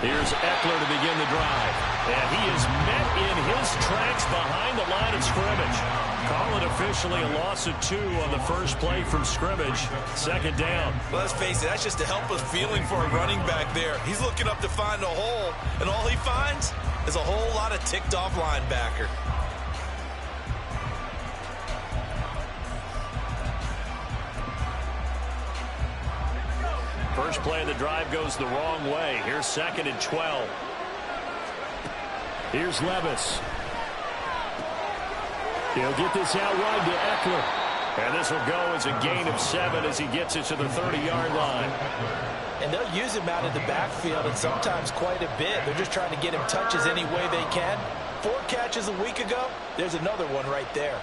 Here's Eckler to begin the drive. And he is met in his tracks behind the line of scrimmage. Call it officially a loss of 2 on the first play from scrimmage. Second down. Well, let's face it, that's just a helpless feeling for a running back there. He's looking up to find a hole, and all he finds is a whole lot of ticked-off linebacker. First play of the drive goes the wrong way. Here's 2nd and 12. Here's Levis. He'll get this out wide to Eckler. And this will go as a gain of 7 as he gets it to the 30-yard line. And they'll use him out in the backfield, and sometimes quite a bit. They're just trying to get him touches any way they can. 4 catches a week ago. There's another one right there.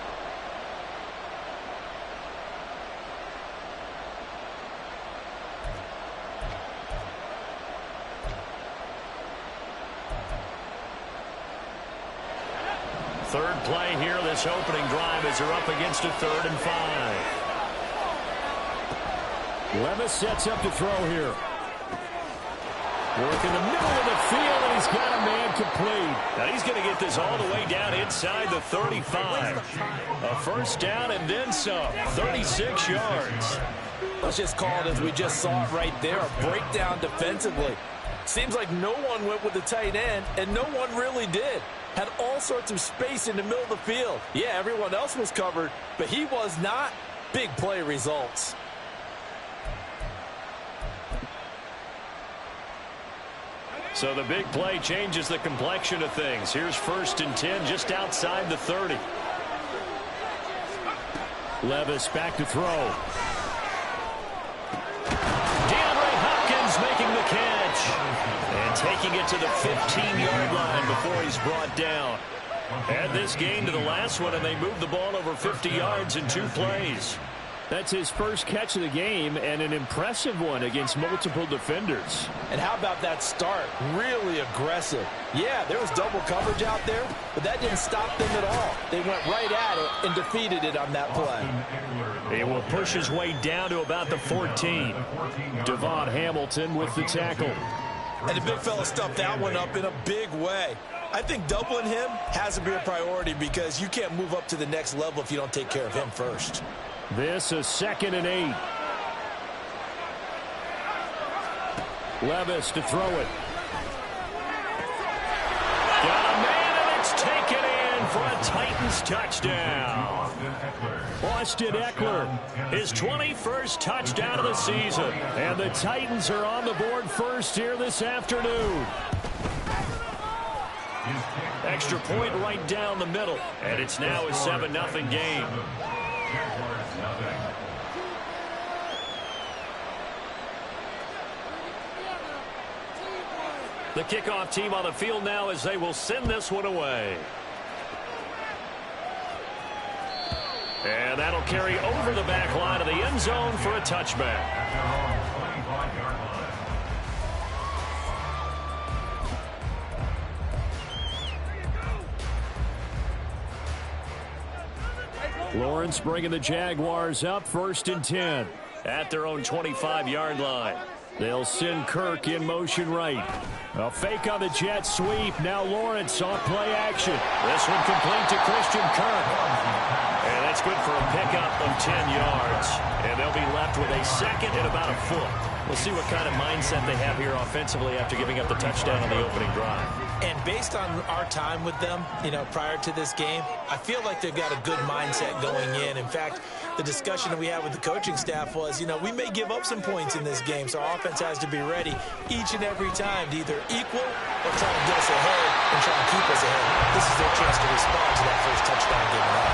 Third play here, this opening drive as they're up against a 3rd and 5. Levis sets up to throw here. Work in the middle of the field, and he's got a man complete. Now he's going to get this all the way down inside the 35. A first down and then some. 36 yards. Let's just call it as we just saw it right there, a breakdown defensively. Seems like no one went with the tight end, and no one really did. Had all sorts of space in the middle of the field. Yeah, everyone else was covered, but he was not. Big play results. So the big play changes the complexion of things. Here's 1st and 10 just outside the 30. Levis back to throw. Making the catch and taking it to the 15-yard line before he's brought down. Add this game to the last one, and they moved the ball over 50 yards in 2 plays. That's his first catch of the game, and an impressive one against multiple defenders. And how about that start? Really aggressive. Yeah, there was double coverage out there, but that didn't stop them at all. They went right at it and defeated it on that play. He will push his way down to about the 14. Devon Hamilton with the tackle. And the big fella stuffed that one up in a big way. I think doubling him has to be a priority because you can't move up to the next level if you don't take care of him first. This is 2nd and 8. Levis to throw it. Got a man, and it's taken in for a Titans touchdown. Austin Eckler, his 21st touchdown of the season. And the Titans are on the board first here this afternoon. Extra point right down the middle. And it's now a 7-0 game. The kickoff team on the field now as they will send this one away. And that'll carry over the back line of the end zone for a touchback. Lawrence bringing the Jaguars up 1st and 10 at their own 25-yard line. They'll send Kirk in motion right. A fake on the jet sweep. Now Lawrence on play action. This one complete to Christian Kirk. And that's good for a pickup of 10 yards. And they'll be left with a 2nd and about a foot. We'll see what kind of mindset they have here offensively after giving up the touchdown on the opening drive. And based on our time with them, prior to this game, I feel like they've got a good mindset going in. In fact, the discussion that we had with the coaching staff was, we may give up some points in this game, so our offense has to be ready each and every time to either equal or try to get us ahead and try to keep us ahead. This is their chance to respond to that first touchdown given up.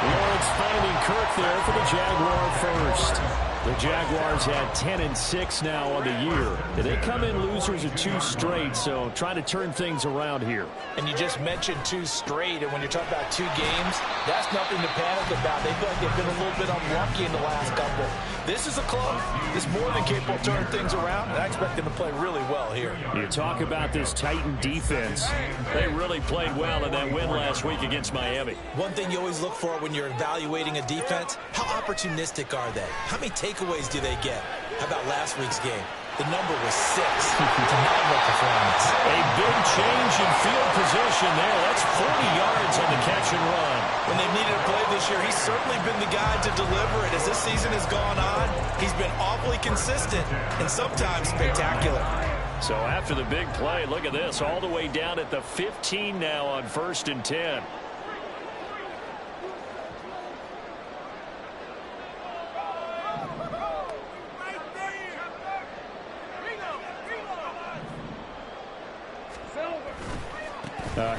Lawrence finding Kirk there for the Jaguar first. The Jaguars had 10-6 now on the year. They come in losers of 2 straight, so trying to turn things around here. And you just mentioned 2 straight, and when you're talking about 2 games, that's nothing to panic about. They feel like they've been a little bit unlucky in the last couple. This is a club that's more than capable of turning things around, and I expect them to play really well here. You talk about this Titan defense. They really played well in that win last week against Miami. One thing you always look for when you're evaluating a defense, how opportunistic are they? How many takeaways do they get? How about last week's game? The number was 6. Phenomenal performance. A big change in field position there. That's 40 yards on the catch and run. When they've needed a play this year, he's certainly been the guy to deliver it. As this season has gone on, he's been awfully consistent and sometimes spectacular. So after the big play, look at this, all the way down at the 15 now on 1st and 10.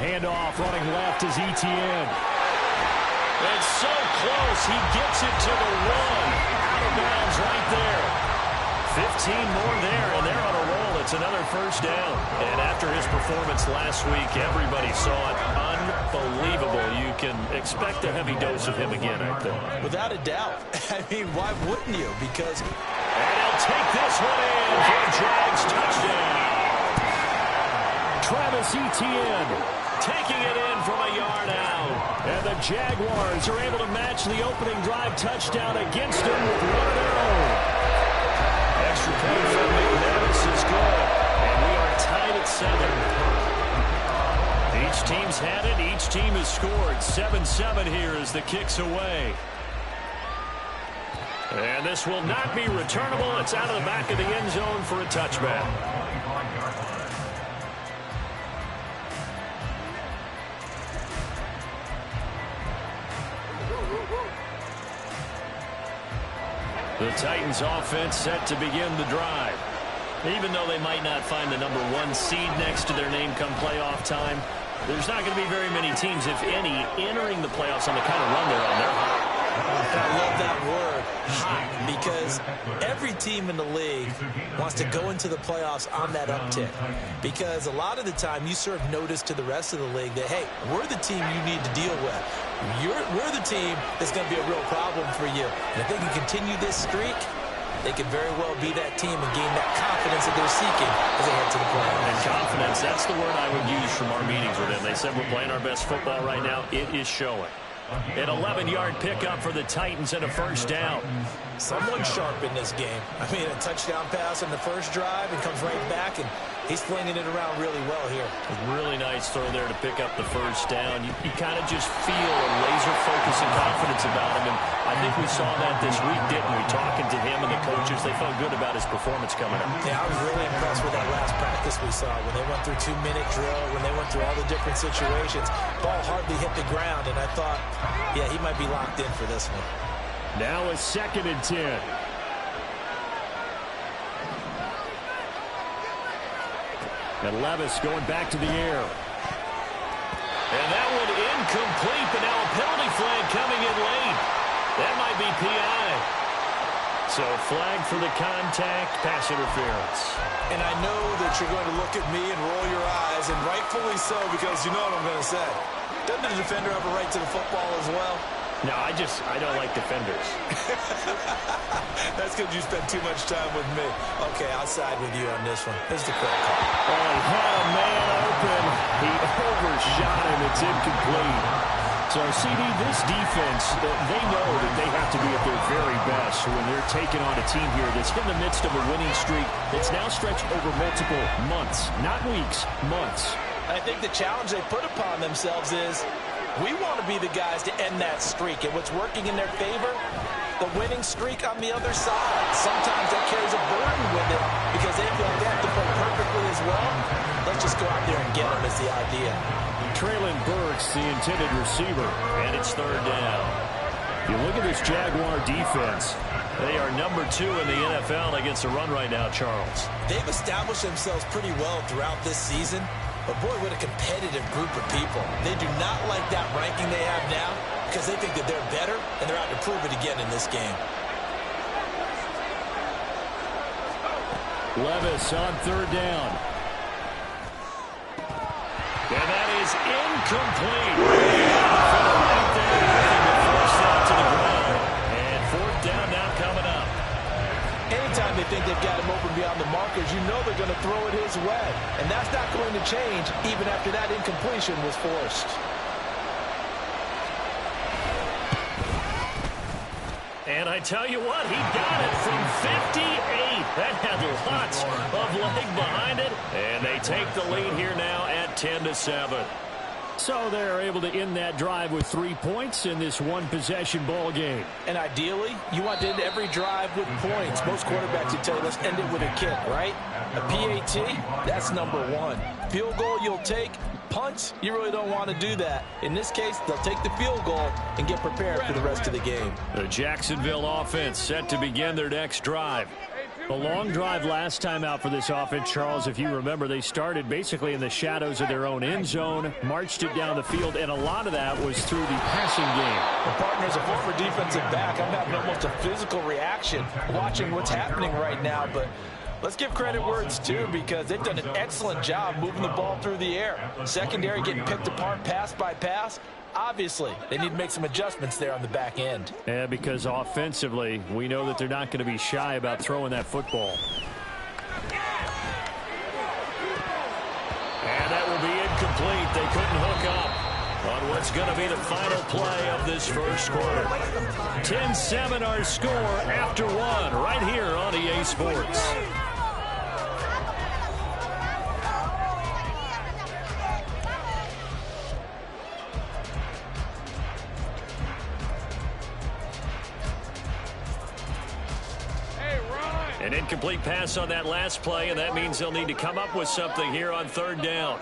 Handoff running left is Etienne. It's so close. He gets it to the 1. Out of bounds right there. 15 more there, and they're on a roll. It's another first down. And after his performance last week, everybody saw it. Unbelievable. You can expect a heavy dose of him again, I think. Without a doubt. I mean, why wouldn't you? Because... And he'll take this one in for a Jags touchdown. Travis Etienne taking it in from a yard out. And the Jaguars are able to match the opening drive touchdown against him with 1 of their own. Extra point from McNavis is good. And we are tied at 7. Each team's had it. Each team has scored. 7-7 here as the kick's away. And this will not be returnable. It's out of the back of the end zone for a touchback. The Titans offense set to begin the drive. Even though they might not find the number 1 seed next to their name come playoff time, there's not going to be very many teams, if any, entering the playoffs on the kind of run they're on. They're hot. I love that word, hot, because every team in the league wants to go into the playoffs on that uptick. Because a lot of the time you serve notice to the rest of the league that, hey, we're the team you need to deal with. We're the team that's going to be a real problem for you. And if they can continue this streak, they could very well be that team and gain that confidence that they're seeking as they head to the playoffs. And confidence, that's the word I would use from our meetings with them. They said we're playing our best football right now. It is showing. An 11-yard pickup for the Titans and a first down. Someone sharp in this game. I mean, a touchdown pass on the first drive and comes right back, and he's flinging it around really well here. A really nice throw there to pick up the first down. You kind of just feel a laser focus and confidence about him, and I think we saw that this week, didn't we? Talking to him and the coaches, they felt good about his performance coming up. Yeah, I was really impressed with that last practice we saw when they went through 2-minute drill, when they went through all the different situations. Ball hardly hit the ground, and I thought, yeah, he might be locked in for this one. Now a 2nd and 10. And Levis going back to the air. And that one incomplete, but now a penalty flag coming in late. That might be PI. So flag for the contact, pass interference. And I know that you're going to look at me and roll your eyes, and rightfully so, because you know what I'm going to say. Doesn't the defender have a right to the football as well? No, I don't like defenders. That's because you spend too much time with me. Okay, I'll side with you on this one. Here's the correct call. Oh, he had a man open. He overshot him. It's incomplete. So, CD, this defense, they know that they have to be at their very best when they're taking on a team here that's in the midst of a winning streak that's now stretched over multiple months, not weeks, months. I think the challenge they put upon themselves is we want to be the guys to end that streak. And what's working in their favor, the winning streak on the other side. Sometimes that carries a burden with it because they feel like they have to play perfectly as well. Let's just go out there and get them is the idea. Traylon Burks, the intended receiver, and it's 3rd down. You look at this Jaguar defense. They are number 2 in the NFL against the run right now, Charles. They've established themselves pretty well throughout this season. But, boy, what a competitive group of people. They do not like that ranking they have now because they think that they're better, and they're out to prove it again in this game. Levis on 3rd down. And that is incomplete. Right there, nothing but force that to the ground. And 4th down now coming up. Anytime they think they've got him open beyond the markers, you know they're going to throw it his way. And that's not going to change even after that incompletion was forced. And I tell you what, he got it from 58. That had lots of leg behind it. And they take the lead here now at 10-7. So they're able to end that drive with 3 points in this one-possession ball game. And ideally, you want to end every drive with points. Most quarterbacks would tell you, let's end it with a kick, right? A PAT, that's number one. Field goal you'll take. Punts, you really don't want to do that. In this case, they'll take the field goal and get prepared for the rest of the game. The Jacksonville offense set to begin their next drive. A long drive last time out for this offense, Charles. If you remember, they started basically in the shadows of their own end zone, marched it down the field, and a lot of that was through the passing game. The partner's a former defensive back. I'm having almost a physical reaction watching what's happening right now, but let's give credit where it's due because they've done an excellent job moving the ball through the air. Secondary getting picked apart pass by pass. Obviously, they need to make some adjustments there on the back end. Yeah, because offensively, we know that they're not going to be shy about throwing that football. And that will be incomplete. They couldn't hook up on what's going to be the final play of this first quarter. 10-7 our score after one right here on EA Sports. An incomplete pass on that last play, and that means they'll need to come up with something here on third down.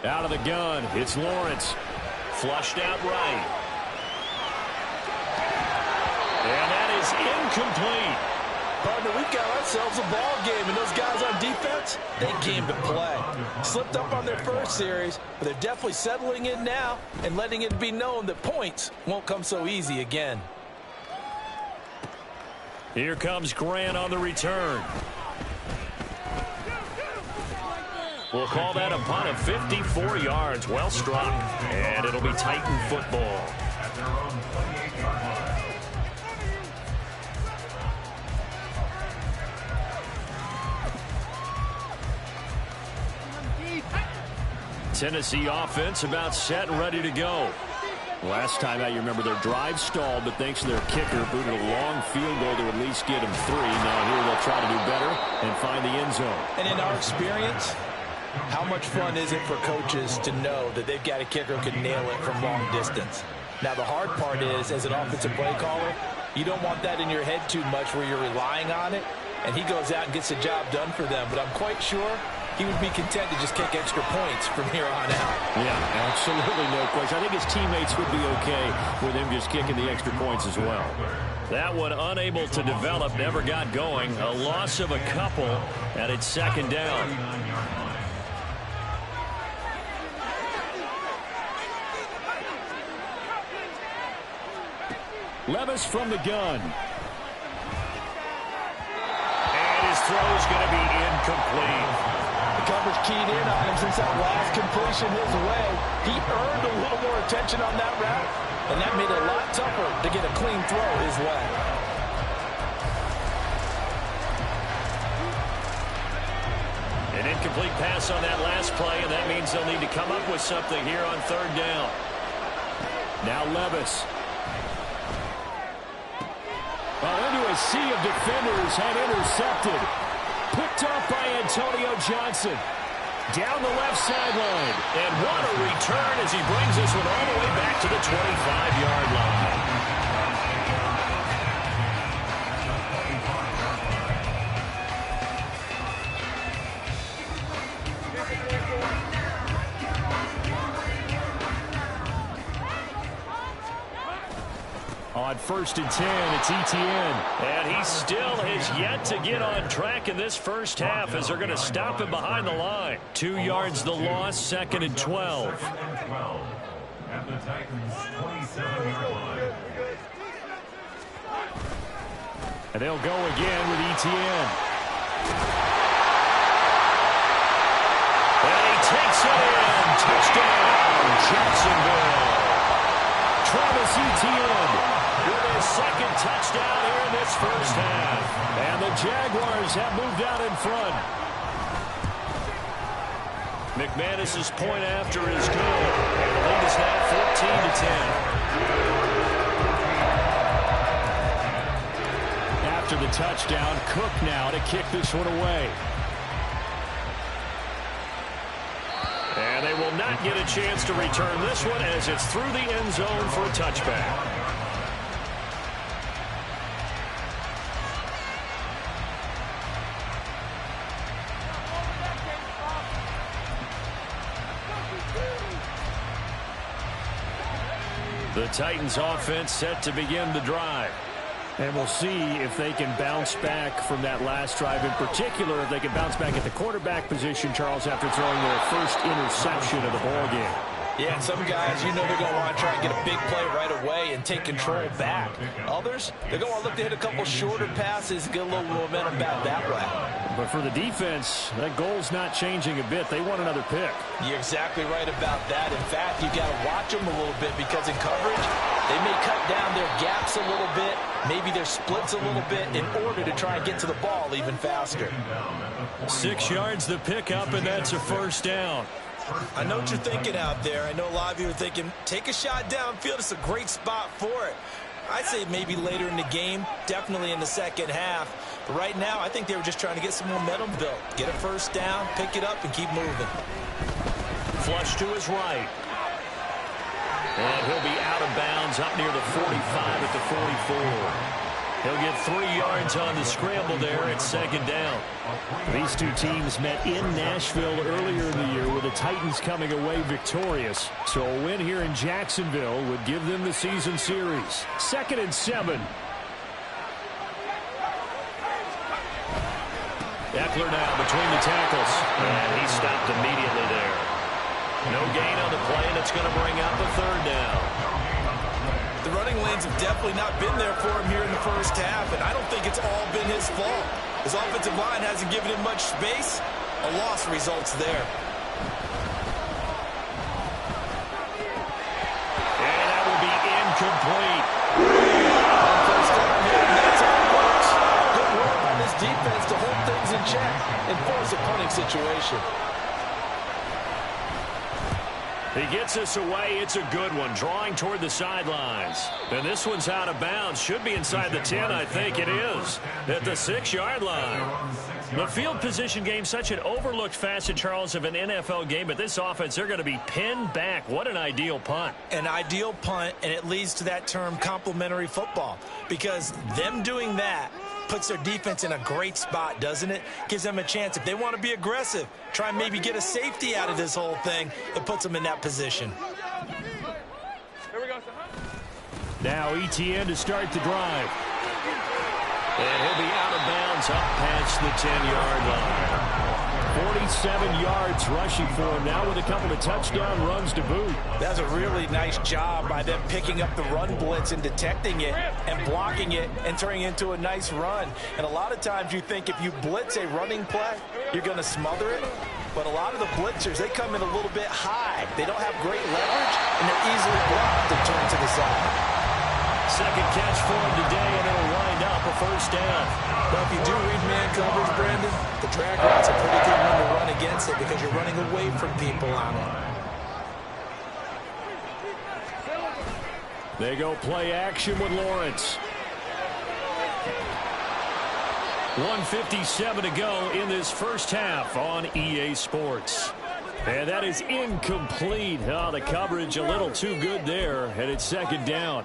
Out of the gun, it's Lawrence. Flushed out right. And that is incomplete. Partner, we've got ourselves a ball game, and those guys on defense, they came to play. Slipped up on their first series, but they're definitely settling in now and letting it be known that points won't come so easy again. Here comes Grant on the return. We'll call that a punt of 54 yards. Well struck. And it'll be Titan football. Tennessee offense about set and ready to go. Last time out, you remember their drive stalled, but thanks to their kicker, booted a long field goal to at least get them 3. Now here they'll try to do better and find the end zone. And in our experience, how much fun is it for coaches to know that they've got a kicker who can nail it from long distance? Now the hard part is, as an offensive play caller, you don't want that in your head too much where you're relying on it, and he goes out and gets the job done for them. But I'm quite sure he would be content to just kick extra points from here on out. Yeah, absolutely no question. I think his teammates would be okay with him just kicking the extra points as well. That one unable to develop, never got going. A loss of a couple, and it's second down. Levis from the gun. And his throw's going to be incomplete. The coverage keyed in on him since that last completion his way. He earned a little more attention on that route, and that made it a lot tougher to get a clean throw his way. An incomplete pass on that last play, and that means they'll need to come up with something here on third down. Now Levis. Well, into a sea of defenders and intercepted. Picked up by Antonio Johnson. Down the left sideline. And what a return as he brings this one all the way back to the 25-yard line. On 1st and 10, it's Etienne. And he still has yet to get on track in this first half as they're going to stop him behind the line. 2 yards the loss, 2nd and 12. At the Titans' 27-yard line. And they'll go again with Etienne. And he takes it in. Touchdown, Jacksonville. Travis Etienne with his second touchdown here in this first half. And the Jaguars have moved out in front. McManus's point after is good. And the lead is now 14-10. After the touchdown, Cook now to kick this one away. And they will not get a chance to return this one as it's through the end zone for a touchback. The Titans offense set to begin the drive. And we'll see if they can bounce back from that last drive. In particular, if they can bounce back at the quarterback position, Charles, after throwing their first interception of the ballgame. Yeah, and some guys, you know they're going to want to try and get a big play right away and take control back. Others, they're going to want to look to hit a couple shorter passes, get a little momentum back that way. But for the defense, that goal's not changing a bit. They want another pick. You're exactly right about that. In fact, you got to watch them a little bit because in coverage, they may cut down their gaps a little bit, maybe their splits a little bit in order to try and get to the ball even faster. 6 yards the pickup, and that's a first down. I know what you're thinking out there. I know a lot of you are thinking, take a shot downfield. It's a great spot for it. I'd say maybe later in the game, definitely in the second half. But right now, I think they were just trying to get some momentum built. Get a first down, pick it up, and keep moving. Flush to his right. And he'll be out of bounds up near the 45 at the 44. He'll get 3 yards on the scramble there at second down. These two teams met in Nashville earlier in the year with the Titans coming away victorious. So a win here in Jacksonville would give them the season series. 2nd and 7. Eckler now between the tackles. And he stopped immediately there. No gain on the play, and it's going to bring up a 3rd down. The running lanes have definitely not been there for him here in the first half, and I don't think it's all been his fault. His offensive line hasn't given him much space. A loss results there. And that will be incomplete. On first down here, and that's how it works. Good work on this defense to hold things in check and force a punting situation. He gets us away. It's a good one. Drawing toward the sidelines. And this one's out of bounds. Should be inside the 10, I think it is. At the 6-yard line. The field position game, such an overlooked facet, Charles, of an NFL game. But this offense, they're going to be pinned back. What an ideal punt. An ideal punt, and it leads to that term complementary football. Because them doing that puts their defense in a great spot, doesn't it? Gives them a chance. If they want to be aggressive, try and maybe get a safety out of this whole thing, it puts them in that position. Now Etienne to start the drive. And he'll be out of bounds up past the 10-yard line. 47 yards rushing for him now with a couple of touchdown runs to boot. That's a really nice job by them picking up the run blitz and detecting it and blocking it and turning it into a nice run. And a lot of times you think if you blitz a running play, you're going to smother it. But a lot of the blitzers, they come in a little bit high. They don't have great leverage, and they're easily blocked and turned to the side. Second catch for him today, and it'll wind up a first down. Well, if you do read man coverage, Brandon, the drag route's a pretty good one to run against it because you're running away from people on it. They go play action with Lawrence. 1:57 to go in this first half on EA Sports. And that is incomplete. Oh, the coverage a little too good there, and it's second down.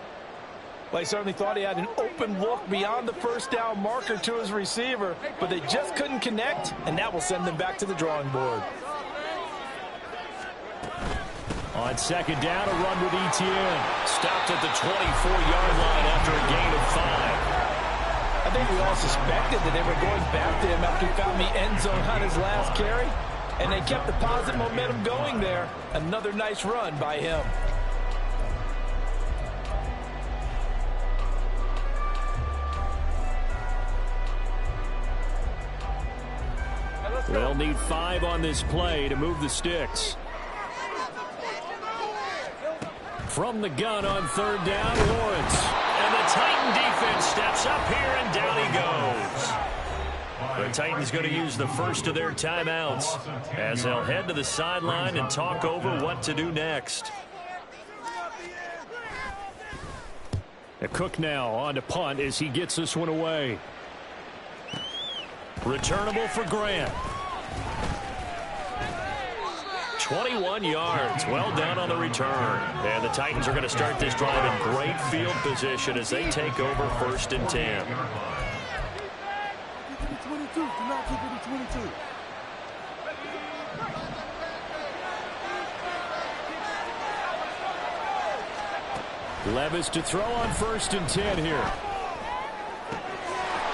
Well, he certainly thought he had an open look beyond the first down marker to his receiver, but they just couldn't connect, and that will send them back to the drawing board. On second down, a run with Etienne. Stopped at the 24-yard line after a gain of 5. I think we all suspected that they were going back to him after he found the end zone on his last carry, and they kept the positive momentum going there. Another nice run by him. They'll need 5 on this play to move the sticks. From the gun on third down, Lawrence. And the Titan defense steps up here, and down he goes. The Titans going to use the first of their timeouts as they'll head to the sideline and talk over what to do next. Cook now on to punt as he gets this one away. Returnable for Grant. 21 yards. Well done on the return. And the Titans are going to start this drive in great field position as they take over 1st and 10. Levis to throw on 1st and 10 here.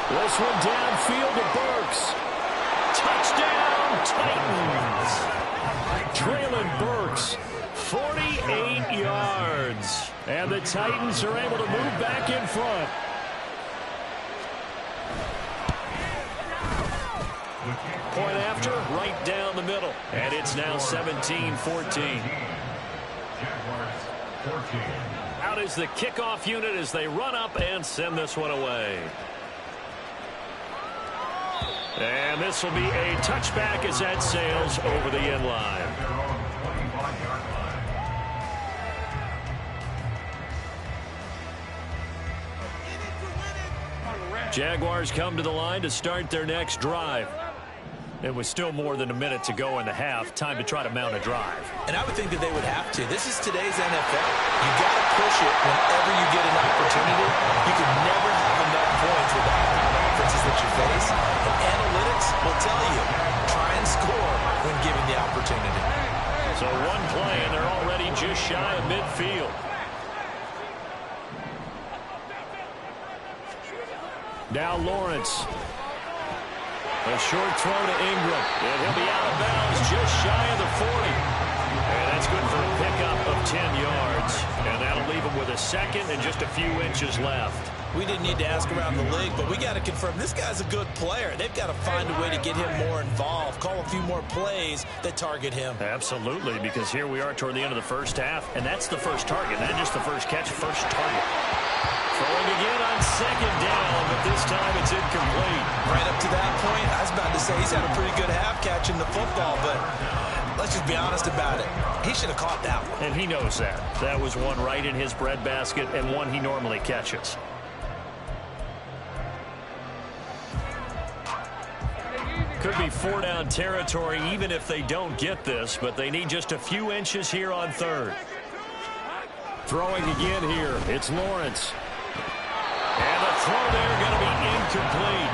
This one downfield to Burks. Touchdown, Titans. Traylon Burks, 48 yards. And the Titans are able to move back in front. Point after, right down the middle. And it's now 17-14. Out is the kickoff unit as they run up and send this one away. And this will be a touchback as that sails over the end line. Jaguars come to the line to start their next drive. It was still more than a minute to go in the half. Time to try to mount a drive. And I would think that they would have to. This is today's NFL. You got to push it whenever you get an opportunity. You can never have enough points with the offenses that you face. And analytics will tell you, try and score when given the opportunity. So one play, and they're already just shy of midfield. Now Lawrence. A short throw to Ingram. And he'll be out of bounds just shy of the 40. And that's good for a pickup of 10 yards. And that'll leave him with a second and just a few inches left. We didn't need to ask around the league, but we got to confirm this guy's a good player. They've got to find a way to get him more involved, call a few more plays that target him. Absolutely, because here we are toward the end of the first half, and that's the first target, not just the first catch, first target. Throwing again on 2nd down, but this time it's incomplete. Right up to that point, I was about to say he's had a pretty good half catching the football, but let's just be honest about it. He should have caught that one. And he knows that. That was one right in his breadbasket and one he normally catches. Could be 4-down territory even if they don't get this, but they need just a few inches here on 3rd. Throwing again here, it's Lawrence. And the throw there going to be incomplete.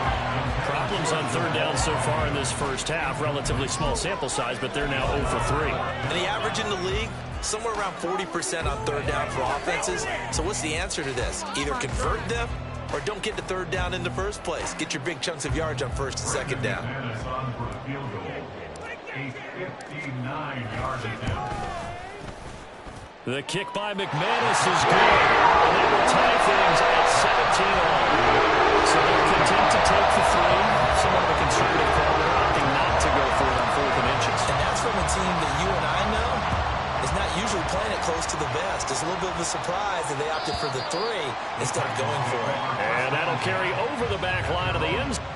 Problems on 3rd down so far in this first half. Relatively small sample size, but they're now 0 for 3. And the average in the league, somewhere around 40% on 3rd down for offenses. So what's the answer to this? Either convert them or don't get to 3rd down in the first place. Get your big chunks of yards on 1st and 2nd down. The kick by McManus is good. And they will tie things at 17-all. So they're content to take the 3. Somewhat of a conservative call. They're opting not to go for it on 4th and inches. And that's from a team that you and I know is not usually playing it close to the vest. It's a little bit of a surprise that they opted for the 3 instead of going for it. And that'll carry over the back line of the end zone.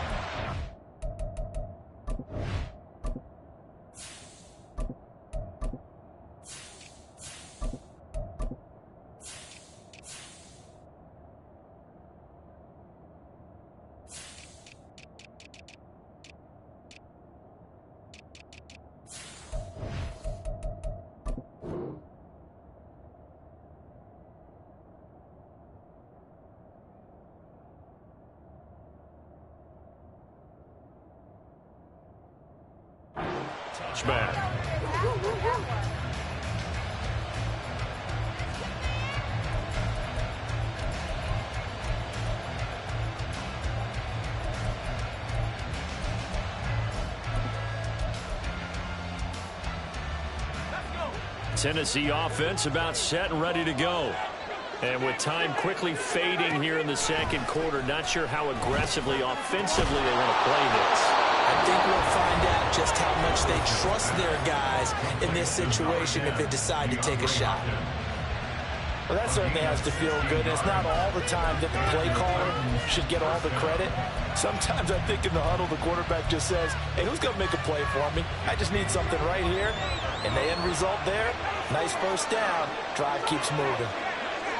Touchback. Tennessee offense about set and ready to go. And with time quickly fading here in the 2nd quarter, not sure how aggressively, offensively they want to play this. I think we'll find out just how much they trust their guys in this situation if they decide to take a shot. Well, that certainly has to feel good. It's not all the time that the play caller should get all the credit. Sometimes I think in the huddle, the quarterback just says, hey, who's going to make a play for me? I just need something right here. And the end result there, nice first down. Drive keeps moving.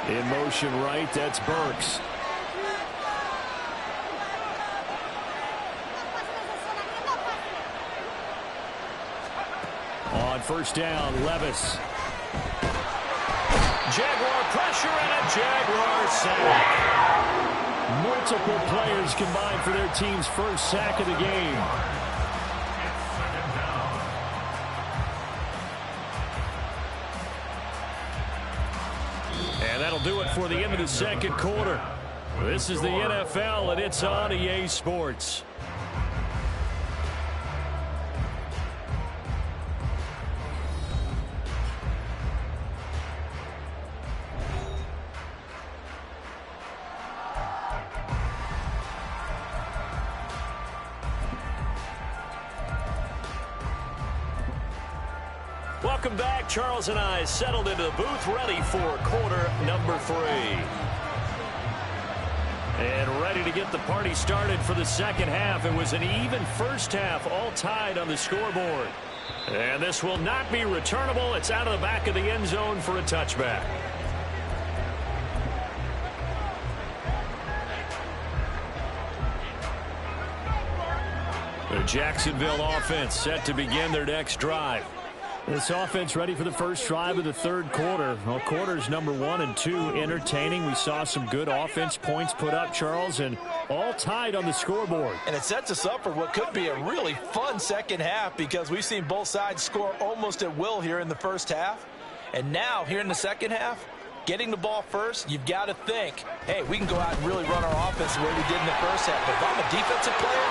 In motion right, that's Burks. On first down, Levis. Jaguar pressure and a Jaguar sack. Multiple players combined for their team's first sack of the game. And that'll do it for the end of the second quarter. This is the NFL, and it's on EA Sports. Welcome back. Charles and I settled into the booth, ready for quarter number 3. And ready to get the party started for the second half. It was an even first half, all tied on the scoreboard. And this will not be returnable. It's out of the back of the end zone for a touchback. The Jacksonville offense set to begin their next drive. This offense ready for the first drive of the third quarter. Well, quarters number 1 and 2 entertaining. We saw some good offense points put up, Charles, and all tied on the scoreboard. And it sets us up for what could be a really fun second half because we've seen both sides score almost at will here in the first half. And now, here in the second half, getting the ball first, you've got to think, hey, we can go out and really run our offense the way we did in the first half. But if I'm a defensive player,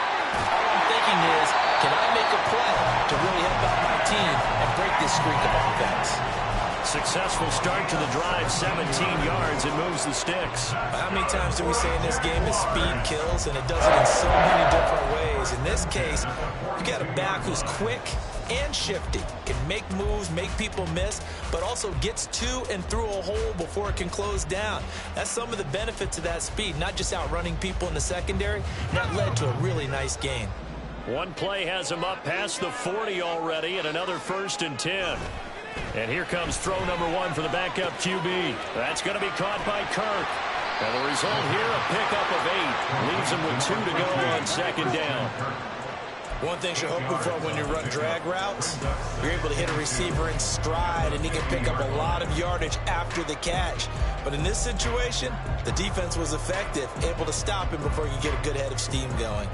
all I'm thinking is, can I make a play to really help out my team and break this streak of offense? Successful start to the drive, 17 yards, and moves the sticks. How many times do we say in this game that speed kills, and it does it in so many different ways? In this case, you got a back who's quick and shifty, can make moves, make people miss, but also gets to and through a hole before it can close down. That's some of the benefits of that speed, not just outrunning people in the secondary. That led to a really nice gain. One play has him up past the 40 already, and another 1st and 10. And here comes throw number 1 for the backup QB. That's going to be caught by Kirk. And the result here, a pickup of 8. Leaves him with 2 to go on second down. One thing you're hoping for when you run drag routes, you're able to hit a receiver in stride, and he can pick up a lot of yardage after the catch. But in this situation, the defense was effective, able to stop him before you get a good head of steam going.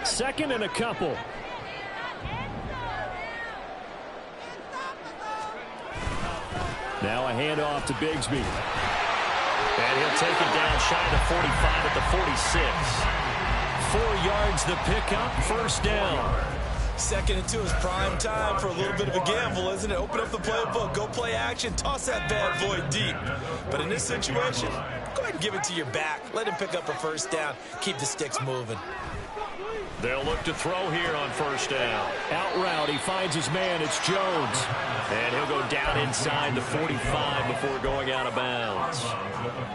Second and a couple. Now a handoff to Bigsby. And he'll take it down shy of the 45 at the 46. 4 yards the pickup, first down. 2nd and 2 is prime time for a little bit of a gamble, isn't it? Open up the playbook, go play action, toss that bad boy deep. But in this situation, go ahead and give it to your back. Let him pick up a first down. Keep the sticks moving. They'll look to throw here on first down. Out route, he finds his man. It's Jones. And he'll go down inside the 45 before going out of bounds.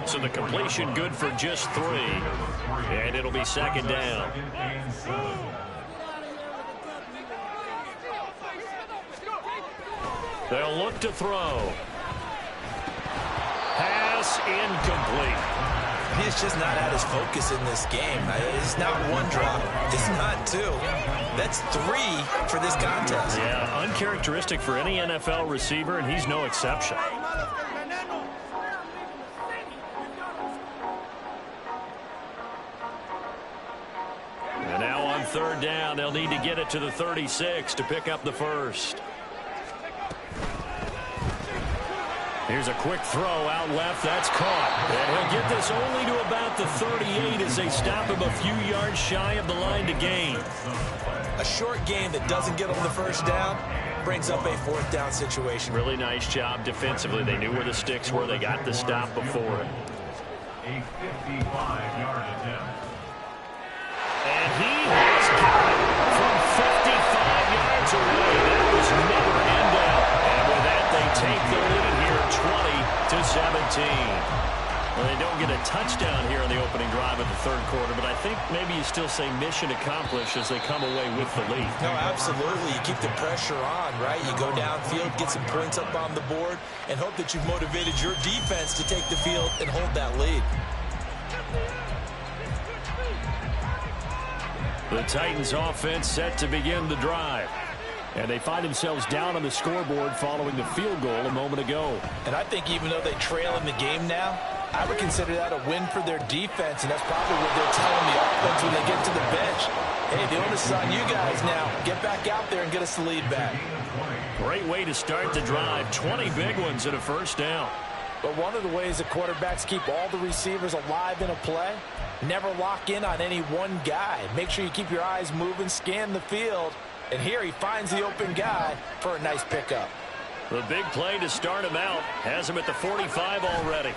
So the completion good for just 3. And it'll be second down. They'll look to throw. Pass incomplete. He's just not at his focus in this game. It's not 1 drop. It's not 2. That's 3 for this contest. Yeah, uncharacteristic for any NFL receiver, and he's no exception. And now on third down, they'll need to get it to the 36 to pick up the first. Here's a quick throw out left. That's caught. And he'll get this only to about the 38 as they stop him a few yards shy of the line to gain. A short game that doesn't get them the first down brings up a 4th down situation. Really nice job defensively. They knew where the sticks were. They got the stop before it. A 55-yard attempt. And he has got it from 55 yards away. That was never in doubt. And 17. Well, they don't get a touchdown here in the opening drive of the third quarter, but I think maybe you still say mission accomplished as they come away with the lead. No, absolutely. You keep the pressure on, right? You go downfield, get some points up on the board, and hope that you've motivated your defense to take the field and hold that lead. The Titans offense set to begin the drive. And they find themselves down on the scoreboard following the field goal a moment ago. And I think even though they trail in the game now, I would consider that a win for their defense, and that's probably what they're telling the offense when they get to the bench. Hey, the onus is on you guys now. Get back out there and get us the lead back. Great way to start the drive. 20 big ones and a first down. But one of the ways that quarterbacks keep all the receivers alive in a play, never lock in on any one guy. Make sure you keep your eyes moving, scan the field. And here he finds the open guy for a nice pickup. The big play to start him out has him at the 45 already.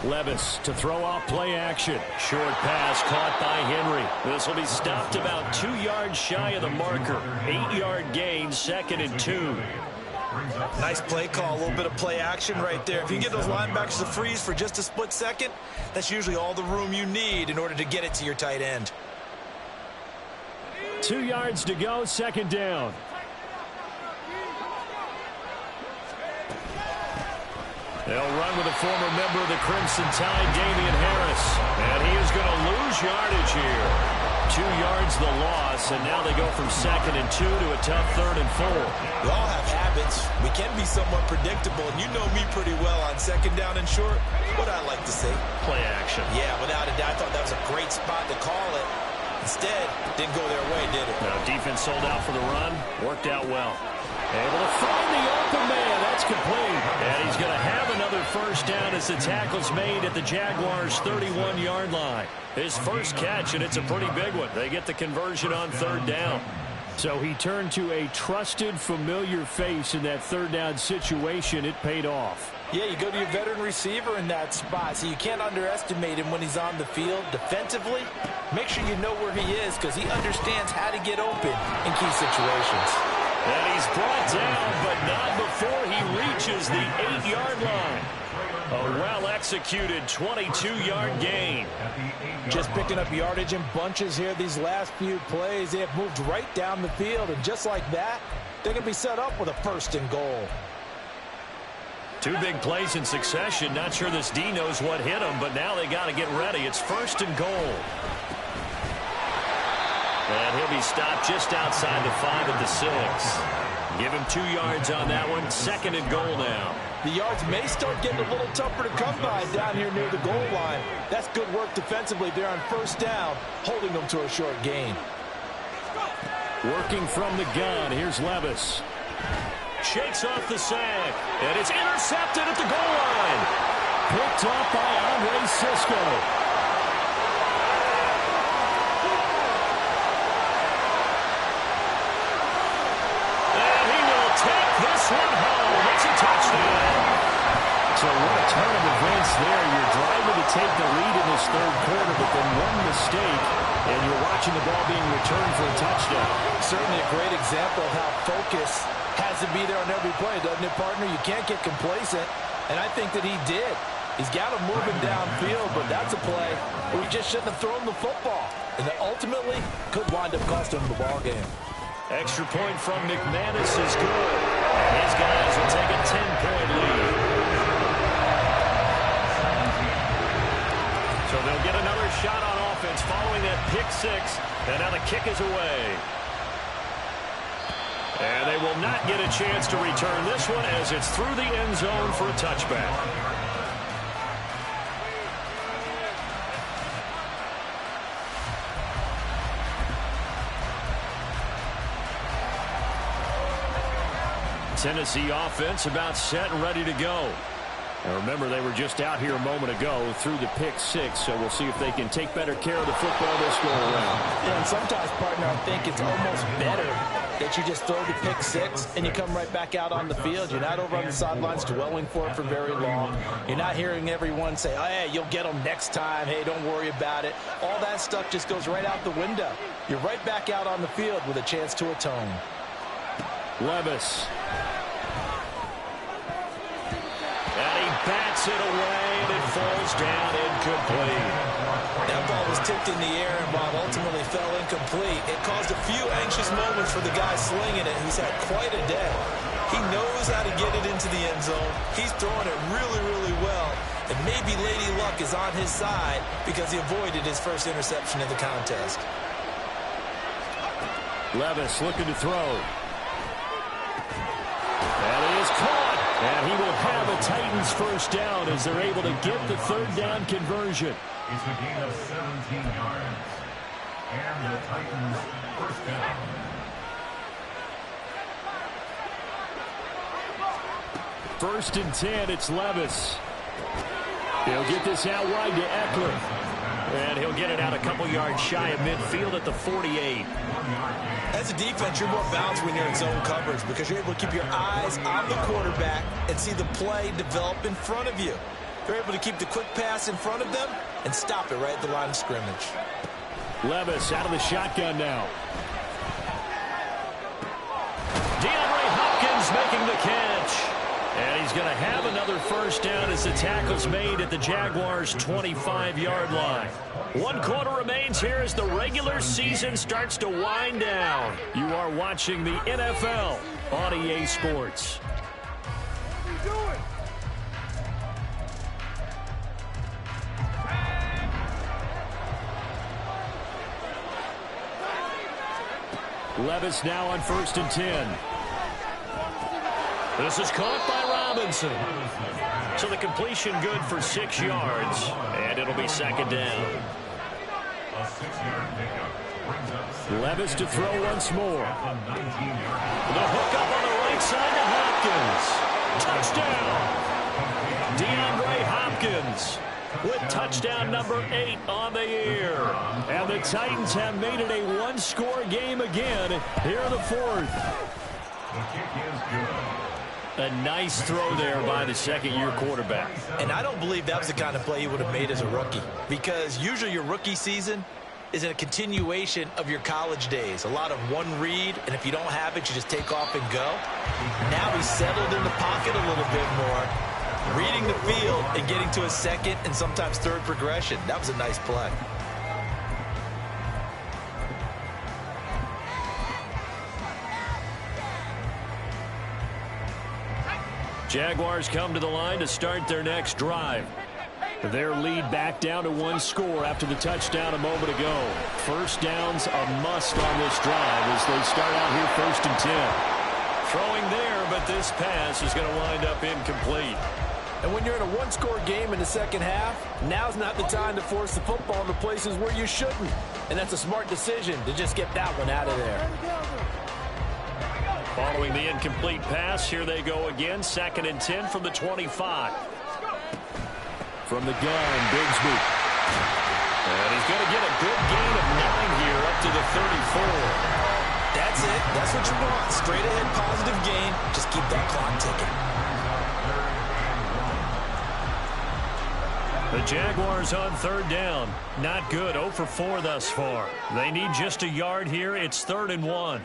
Levis to throw off play action. Short pass caught by Henry. This will be stopped about 2 yards shy of the marker. 8-yard gain, 2nd and 2. Nice play call, a little bit of play action right there. If you can get those linebackers to freeze for just a split second, that's usually all the room you need in order to get it to your tight end. 2 yards to go, 2nd down. They'll run with a former member of the Crimson Tide, Damian Harris. And he is going to lose yardage here. 2 yards the loss, and now they go from 2nd and 2 to a tough 3rd and 4. We all have habits. We can be somewhat predictable, and you know me pretty well on 2nd down and short. What I like to say? Play action. Yeah, without a doubt, I thought that was a great spot to call it. Instead, didn't go their way, did it? No, defense sold out for the run. Worked out well. Able to find the open man. That's complete. And he's going to have another first down as the tackle's made at the Jaguars' 31-yard line. His first catch, and it's a pretty big one. They get the conversion on 3rd down. So he turned to a trusted, familiar face in that 3rd down situation. It paid off. Yeah, you go to your veteran receiver in that spot, so you can't underestimate him when he's on the field defensively. Make sure you know where he is because he understands how to get open in key situations. And he's brought down, but not before he reaches the 8-yard line. A well-executed 22-yard gain. Just picking up yardage in bunches here these last few plays. They have moved right down the field, and just like that, they're going to be set up with a 1st and goal. 2 big plays in succession. Not sure this D knows what hit him, but now they got to get ready. It's 1st and goal. And he'll be stopped just outside the 5 at the 6. Give him 2 yards on that one. 2nd and goal now. The yards may start getting a little tougher to come by down here near the goal line. That's good work defensively there on 1st down, holding them to a short gain. Working from the gun. Here's Levis. Shakes off the sack. And it's intercepted at the goal line. Picked up by Andre Cisco. And he will take this one home. It's a touchdown. So what a turn of events there. You're driving to take the lead in this 3rd quarter, but then one mistake, and you're watching the ball being returned for a touchdown. Certainly a great example of how focus has to be there on every play, doesn't it, partner? You can't get complacent, and I think that he did. He's got him moving downfield, but that's a play where he just shouldn't have thrown the football, and that ultimately could wind up costing him the ball game. Extra point from McManus is good. His guys will take a 10-point lead. So they'll get another shot on offense following that pick 6, and now the kick is away. And they will not get a chance to return this one as it's through the end zone for a touchback. Tennessee offense about set and ready to go. And remember, they were just out here a moment ago through the pick 6, so we'll see if they can take better care of the football this go around. Yeah, and sometimes, partner, I think it's almost better that you just throw the pick 6 and you come right back out on the field. You're not over on the sidelines dwelling for it for very long. You're not hearing everyone say, oh, hey, you'll get them next time. Hey, don't worry about it. All that stuff just goes right out the window. You're right back out on the field with a chance to atone. Levis. And he Hits it away, and it falls down incomplete. That ball was tipped in the air, and while it ultimately fell incomplete, it caused a few anxious moments for the guy slinging it, who's had quite a day. He knows how to get it into the end zone. He's throwing it really, really well. And maybe Lady Luck is on his side because he avoided his first interception of the contest. Levis looking to throw. That is caught. And he will have a Titans first down as they're able to get the third down conversion. It's a gain of 17 yards. And the Titans first down. First and 10, it's Levis. He'll get this out wide to Eckler. And he'll get it out a couple yards shy of midfield at the 48. As a defense, you're more balanced when you're in zone coverage because you're able to keep your eyes on the quarterback and see the play develop in front of you. You're able to keep the quick pass in front of them and stop it right at the line of scrimmage. Levis out of the shotgun now. DeAndre Hopkins making the catch. And he's going to have another first down as the tackle's made at the Jaguars' 25-yard line. 1 quarter remains here as the regular season starts to wind down. You are watching the NFL on EA Sports. Levis now on first and 10. This is caught by Robinson. So the completion good for 6 yards, and it'll be second down. A 6-yard pickup brings up Levis to throw once more. The hook up on the right side to Hopkins. Touchdown! DeAndre Hopkins with touchdown number 8 on the year. And the Titans have made it a one-score game again here in the fourth. the kick is good. A nice throw there by the second-year quarterback. And I don't believe that was the kind of play he would have made as a rookie, because usually your rookie season is a continuation of your college days. A lot of one read, and if you don't have it, you just take off and go. Now he's settled in the pocket a little bit more, reading the field and getting to a second and sometimes third progression. That was a nice play. Jaguars come to the line to start their next drive. Their lead back down to 1 score after the touchdown a moment ago. First down's a must on this drive as they start out here first and 10. Throwing there, but this pass is going to wind up incomplete. And when you're in a one-score game in the second half, now's not the time to force the football into places where you shouldn't. And that's a smart decision to just get that one out of there. Following the incomplete pass, here they go again. Second and 10 from the 25. From the gun, Bigsby. And he's going to get a good gain of 9 here up to the 34. That's it. That's what you want. Straight ahead positive gain. Just keep that clock ticking. The Jaguars on third down. Not good. 0 for 4 thus far. They need just a yard here. It's 3rd and 1.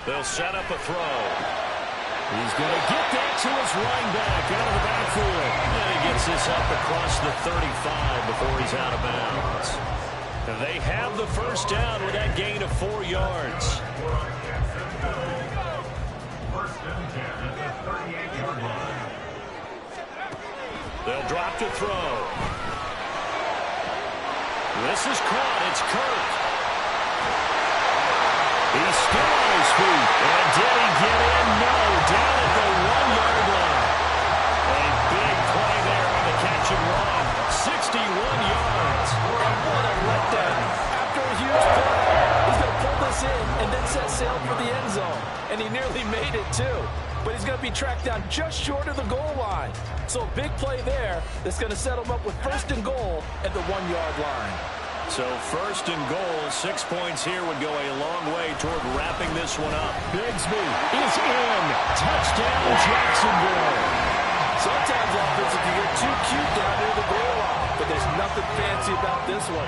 They'll set up a throw. He's going to get that to his running back out of the backfield. And he gets this up across the 35 before he's out of bounds. They have the first down with that gain of 4 yards. First and 10 at the 38-yard line. They'll drop to throw. This is caught. It's Kirk. He's still on his feet. And did he get in? No. Down at the 1-yard line. A big play there on the catch and run. 61 yards. And what a letdown. After a huge play, he's going to pull this in and then set sail for the end zone. And he nearly made it, too. But he's going to be tracked down just short of the goal line. So a big play there that's going to set him up with first and goal at the 1-yard line. So first and goal, 6 points here would go a long way toward wrapping this one up. Bigsby is in. Touchdown, Jacksonville. Sometimes offense can get too cute down near the goal line, but there's nothing fancy about this one.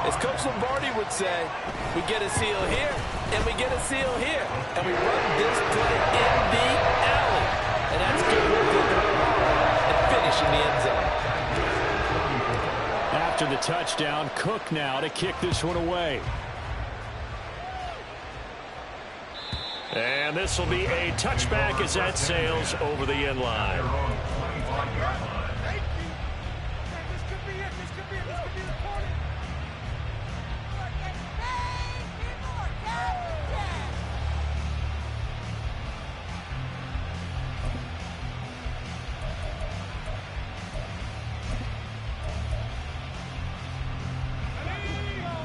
As Coach Lombardi would say, we get a seal here, and we get a seal here. And we run this, put it in the alley. And that's good work and finish in the end zone. After the touchdown, Cook now to kick this one away. And this will be a touchback as that sails over the end line.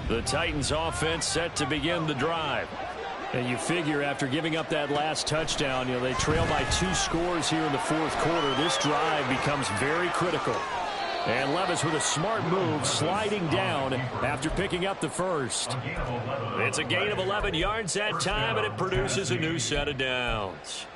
The Titans offense set to begin the drive. And you figure after giving up that last touchdown, they trail by 2 scores here in the fourth quarter. This drive becomes very critical. And Levis with a smart move, sliding down after picking up the first. It's a gain of 11 yards that time, and it produces a new set of downs.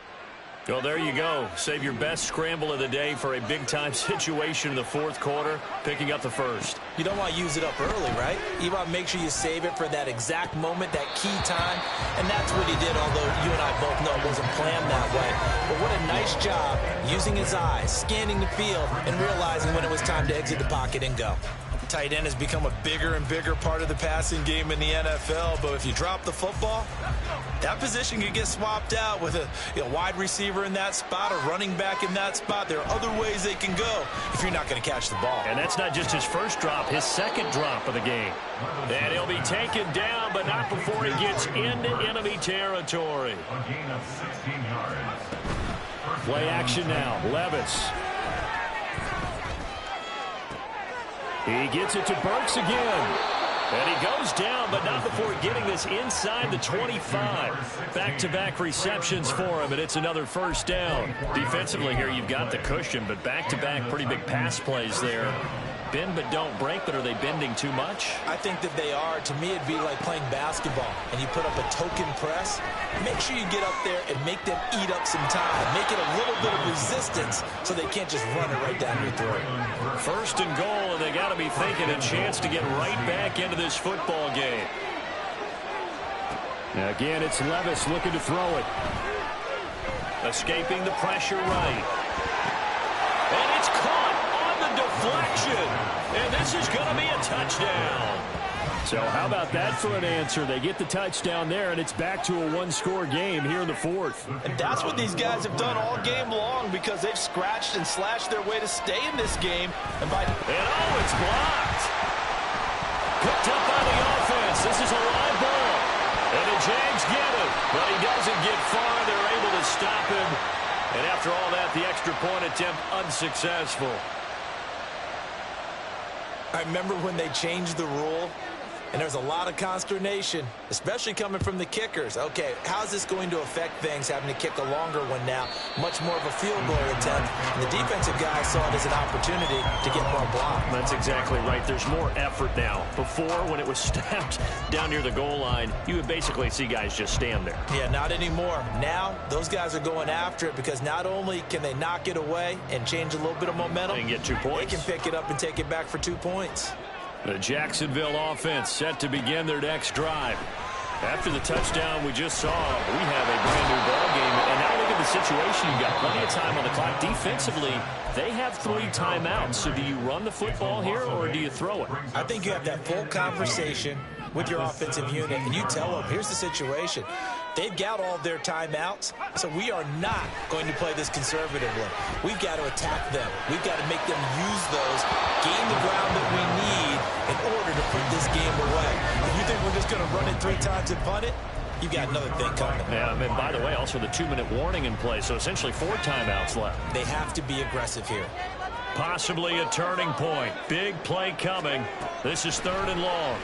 Well, there you go. Save your best scramble of the day for a big-time situation in the fourth quarter, picking up the first. You don't want to use it up early, right? You want to make sure you save it for that exact moment, that key time. And that's what he did, although you and I both know it wasn't planned that way. But what a nice job using his eyes, scanning the field, and realizing when it was time to exit the pocket and go. Tight end has become a bigger and bigger part of the passing game in the NFL, but if you drop the football, that position can get swapped out with a wide receiver in that spot, a running back in that spot. There are other ways they can go if you're not going to catch the ball. And that's not just his first drop, his second drop of the game. And he'll be taken down, but not before he gets into enemy territory. A gain of 16 yards. Play action now. Levis. He gets it to Burks again. And he goes down, but not before getting this inside the 25. Back-to-back receptions for him, and it's another first down. Defensively here, you've got the cushion, but back-to-back pretty big pass plays there. Bend but don't break, but are they bending too much? I think that they are. To me, it'd be like playing basketball, and you put up a token press. Make sure you get up there and make them eat up some time. Make it a little bit of resistance so they can't just run it right down your throat. First and goal, and they got to be thinking a chance to get right back into this football game. Now again, it's Levis looking to throw it. Escaping the pressure right. And it's caught on the deflection. And this is going to be a touchdown. So how about that for an answer? They get the touchdown there, and it's back to a one-score game here in the fourth. And that's what these guys have done all game long because they've scratched and slashed their way to stay in this game. And it's blocked. Picked up by the offense. This is a live ball. And the Jags get it. But he doesn't get far. They're able to stop him. And after all that, the extra point attempt unsuccessful. I remember when they changed the rule. And there's a lot of consternation, especially coming from the kickers. Okay, how's this going to affect things, having to kick a longer one now? Much more of a field goal attempt. And the defensive guys saw it as an opportunity to get more block. That's exactly right. There's more effort now. Before, when it was snapped down near the goal line, you would basically see guys just stand there. Yeah, not anymore. Now, those guys are going after it because not only can they knock it away and change a little bit of momentum, they can get 2 points. They can pick it up and take it back for 2 points. The Jacksonville offense set to begin their next drive. After the touchdown we just saw, we have a brand new ball game. And now look at the situation. You've got plenty of time on the clock. Defensively, they have 3 timeouts. So do you run the football here or do you throw it? I think you have that full conversation with your offensive unit, and you tell them, here's the situation. They've got all their timeouts, so we are not going to play this conservatively. We've got to attack them. We've got to make them use those, gain the ground that we need in order to put this game away. If you think we're just going to run it 3 times and punt it, you've got another thing coming. Yeah, and by the way, also the 2-minute warning in play, so essentially 4 timeouts left. They have to be aggressive here. Possibly a turning point. Big play coming. This is 3rd and long.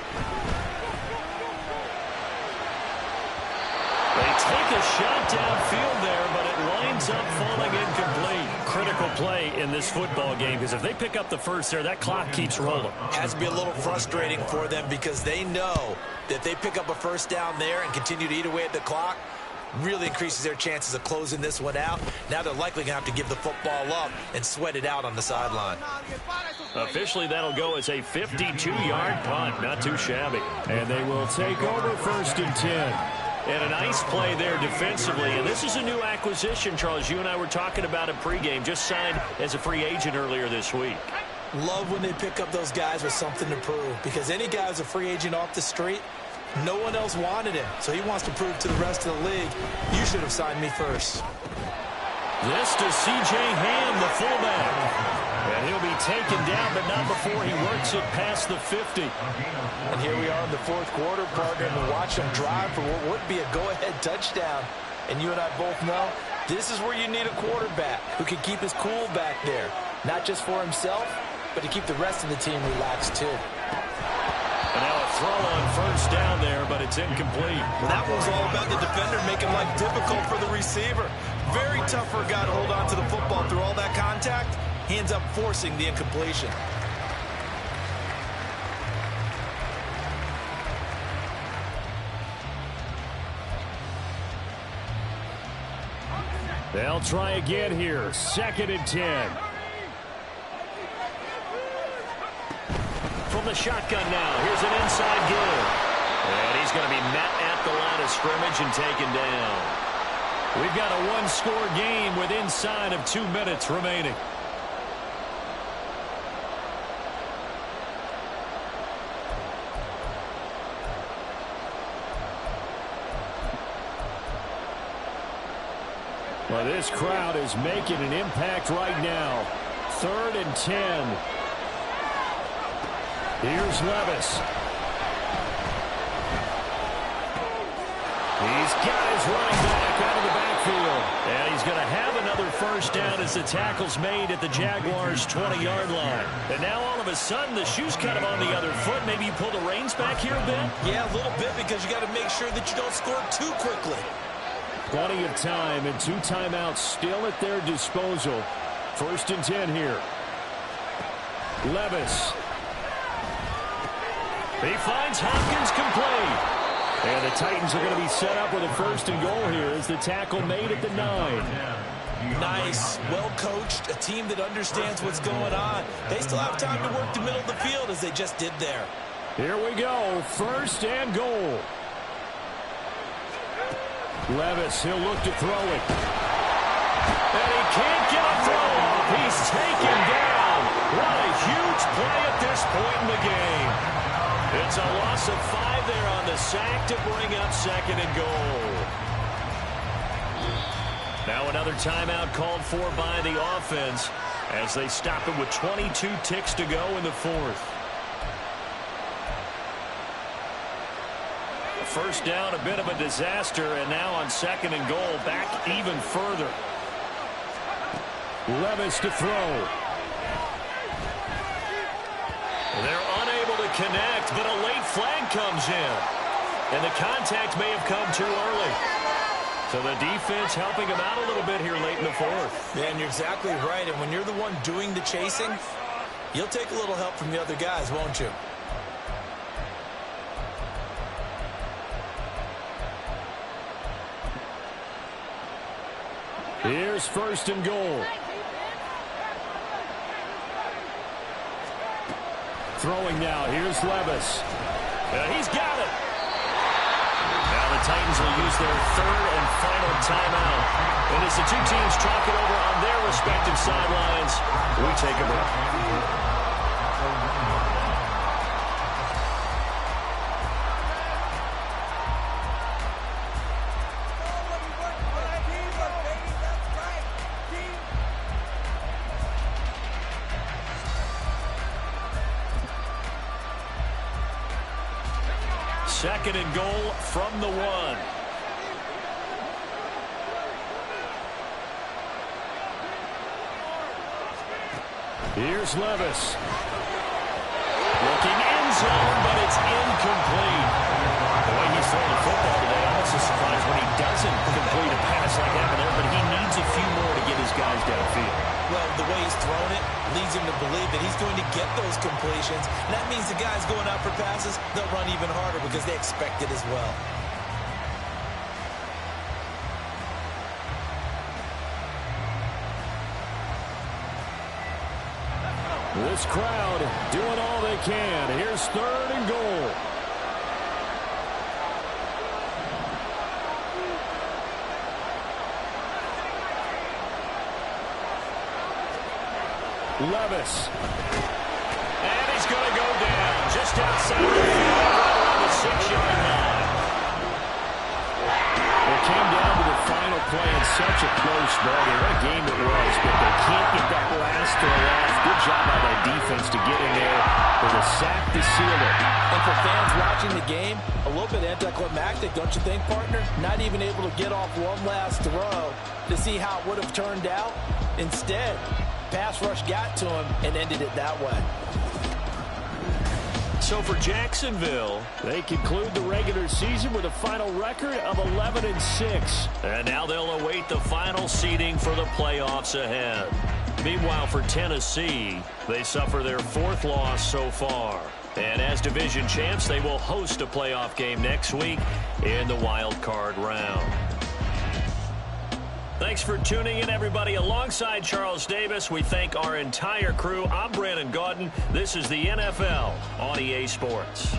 They take a shot downfield there, but it winds up falling incomplete. Critical play in this football game because if they pick up the first there, that clock keeps rolling. Has to be a little frustrating for them because they know that if they pick up a first down there and continue to eat away at the clock, really increases their chances of closing this one out. Now they're likely going to have to give the football up and sweat it out on the sideline. Officially, that'll go as a 52-yard punt. Not too shabby. And they will take over 1st and 10. And a nice play there defensively. And this is a new acquisition, Charles. You and I were talking about it pregame. Just signed as a free agent earlier this week. Love when they pick up those guys with something to prove, because any guy who's a free agent off the street, no one else wanted him. So he wants to prove to the rest of the league, you should have signed me first. This to C.J. Ham, the fullback. And he'll be taken down, but not before he works it past the 50. And here we are in the 4th quarter, partner, and watch him drive for what would be a go-ahead touchdown. And you and I both know this is where you need a quarterback who can keep his cool back there, not just for himself, but to keep the rest of the team relaxed too. And now a throw on 1st down there, but it's incomplete. That was all about the defender making life difficult for the receiver. Very tough for a guy to hold on to the football through all that contact. He ends up forcing the incompletion. They'll try again here. 2nd and 10. From the shotgun now. Here's an inside give. And he's going to be met at the line of scrimmage and taken down. We've got a one-score game with inside of 2 minutes remaining. Well, this crowd is making an impact right now. 3rd and 10. Here's Levis. He's got his running back out of the backfield. And he's going to have another 1st down as the tackle's made at the Jaguars' 20-yard line. And now all of a sudden the shoe's kind of on the other foot. Maybe you pull the reins back here a bit? Yeah, a little bit, because you got to make sure that you don't score too quickly. Plenty of time and 2 timeouts still at their disposal. 1st and 10 here. Levis. He finds Hopkins complete. And the Titans are going to be set up with a 1st and goal here as the tackle made at the 9. Nice, well coached, a team that understands what's going on. They still have time to work the middle of the field as they just did there. Here we go, 1st and goal. Levis, he'll look to throw it. And he can't get a throw off. He's taken down. What a huge play at this point in the game. It's a loss of 5 there on the sack to bring up 2nd and goal. Now another timeout called for by the offense as they stop it with 22 ticks to go in the 4th. 1st down, a bit of a disaster, and now on 2nd and goal, back even further. Levis to throw. They're unable to connect, but a late flag comes in. And the contact may have come too early. So the defense helping him out a little bit here late in the 4th. Man, you're exactly right. And when you're the one doing the chasing, you'll take a little help from the other guys, won't you? Here's 1st and goal. Throwing now. Here's Levis. He's got it. Now the Titans will use their 3rd and final timeout. And as the 2 teams talk it over on their respective sidelines, we take a break. Second and goal from the 1. Here's Levis. Looking end zone, but it's incomplete. The way he's throwing the football today, I'm also surprised when he doesn't complete a pass like that there, but he needs a few more to get his guys downfield. Well, the way he's thrown it leads him to believe that he's going to get those completions. And that means the guys going out for passes, they'll run even harder because they expect it as well. This crowd doing all they can. Here's 3rd and goal. Levis. And he's going to go down just outside the field, right around the 6-yard line. It came down to the final play in such a close ball game. What a game it was, but they can't get that last throw off. Good job by that defense to get in there with a sack to seal it. And for fans watching the game, a little bit anticlimactic, don't you think, partner? Not even able to get off one last throw to see how it would have turned out. Instead, pass rush got to him and ended it that way. So for Jacksonville, they conclude the regular season with a final record of 11-6. And now they'll await the final seeding for the playoffs ahead. Meanwhile, for Tennessee, they suffer their 4th loss so far. And as division champs, they will host a playoff game next week in the wild card round. Thanks for tuning in, everybody. Alongside Charles Davis, we thank our entire crew. I'm Brandon Gaudin. This is the NFL on EA Sports.